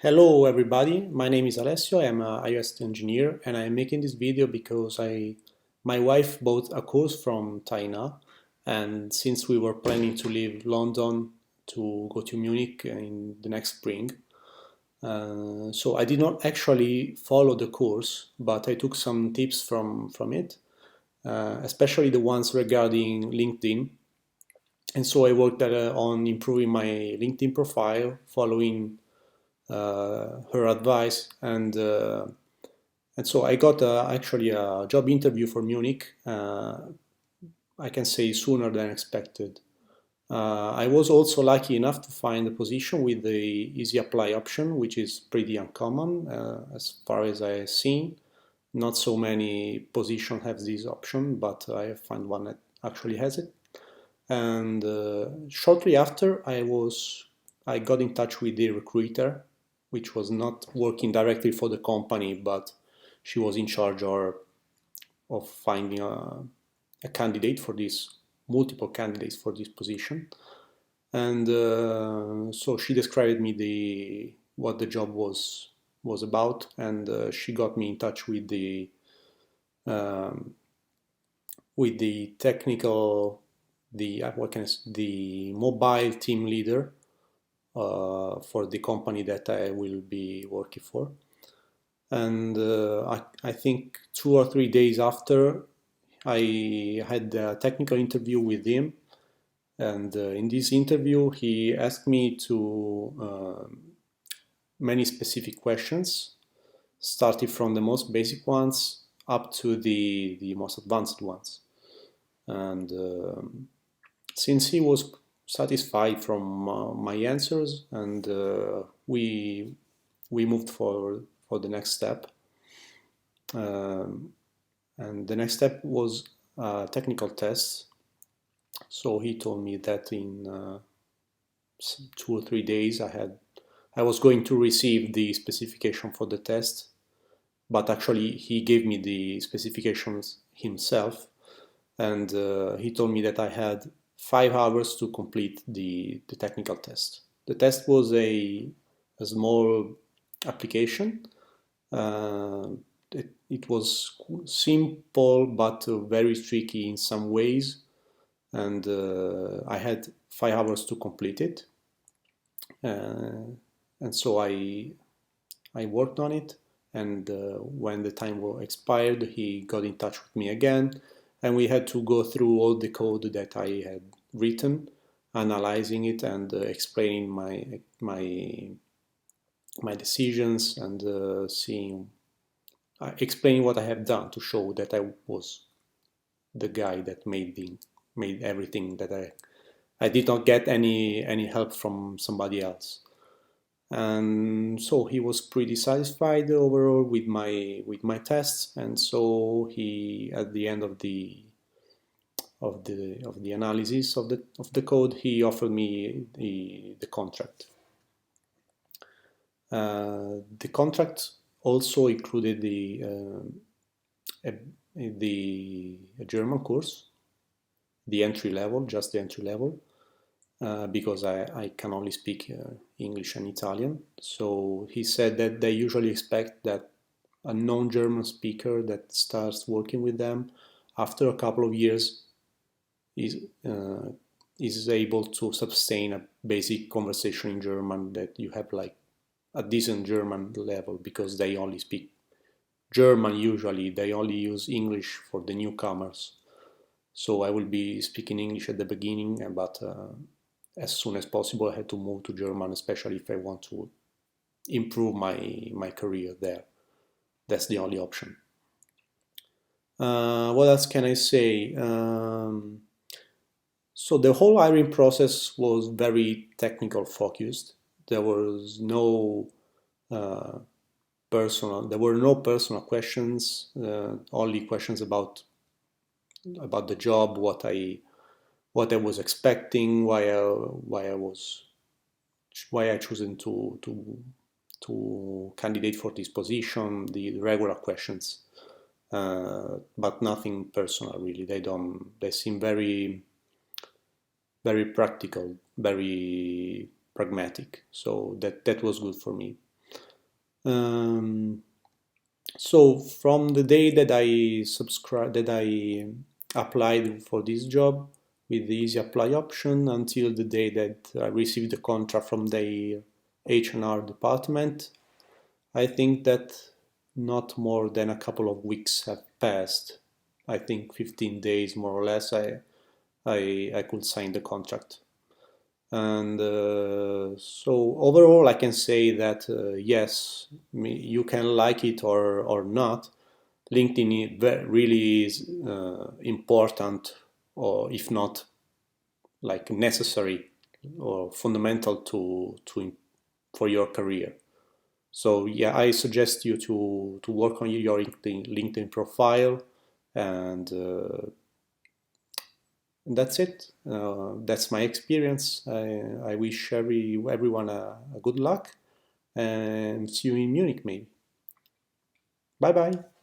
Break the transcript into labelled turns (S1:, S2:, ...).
S1: Hello everybody, my name is Alessio, I am an iOS engineer and I am making this video because my wife bought a course from Tainá, and since we were planning to leave London to go to Munich in the next spring, so I did not actually follow the course, but I took some tips from it, especially the ones regarding LinkedIn. And so I worked on improving my LinkedIn profile, following her advice, and so I got actually a job interview for Munich. I can say sooner than expected. I was also lucky enough to find a position with the easy apply option, which is pretty uncommon as far as I have seen. Not so many positions have this option, but I found one that actually has it. And shortly after, I got in touch with the recruiter, which was not working directly for the company, but she was in charge of finding a candidate for this, multiple candidates for this position. And so she described me what the job was about, and she got me in touch um, with the technical, the mobile team leader for the company that I will be working for. And I think 2 or 3 days after, I had a technical interview with him. And in this interview, he asked me to many specific questions, starting from the most basic ones up to the most advanced ones. And since he was satisfied from my answers, and we moved for the next step. And the next step was technical tests. So he told me that in 2 or 3 days I was going to receive the specification for the test, but actually he gave me the specifications himself, and he told me that I had 5 hours to complete the technical test. The test was a small application. It was simple but very tricky in some ways, and I had 5 hours to complete it. And so I worked on it, and when the time expired, he got in touch with me again, and we had to go through all the code that I had written, analyzing it and explaining my decisions, and explaining what I have done to show that I was the guy that made everything, that I did not get any help from somebody else. And so he was pretty satisfied overall with my tests, and so he, at the end of the analysis of the code, he offered me the contract. The contract also included the German course, the entry level, just the entry level, because I can only speak English and Italian. So he said that they usually expect that a non-German speaker that starts working with them after a couple of years is able to sustain a basic conversation in German, that you have like a decent German level, because they only speak German usually. They only use English for the newcomers. So I will be speaking English at the beginning, but as soon as possible I had to move to German, especially if I want to improve my career there. That's the only option. What else can I say? So the whole hiring process was very technical focused. There was no there were no personal questions, only questions about the job, what I was expecting, why I chosen to candidate for this position, the regular questions, but nothing personal really. They seem very practical, very pragmatic. So that was good for me. So from the day that I applied for this job with the easy apply option until the day that I received the contract from the H&R department, I think that not more than a couple of weeks have passed. I think 15 days more or less. I could sign the contract. And so overall, I can say that yes, you can like it or not. LinkedIn really is important, or if not like necessary or fundamental for your career. So yeah, I suggest you to work on your LinkedIn profile, and that's it. That's my experience. I wish everyone a good luck, and see you in Munich maybe. Bye bye.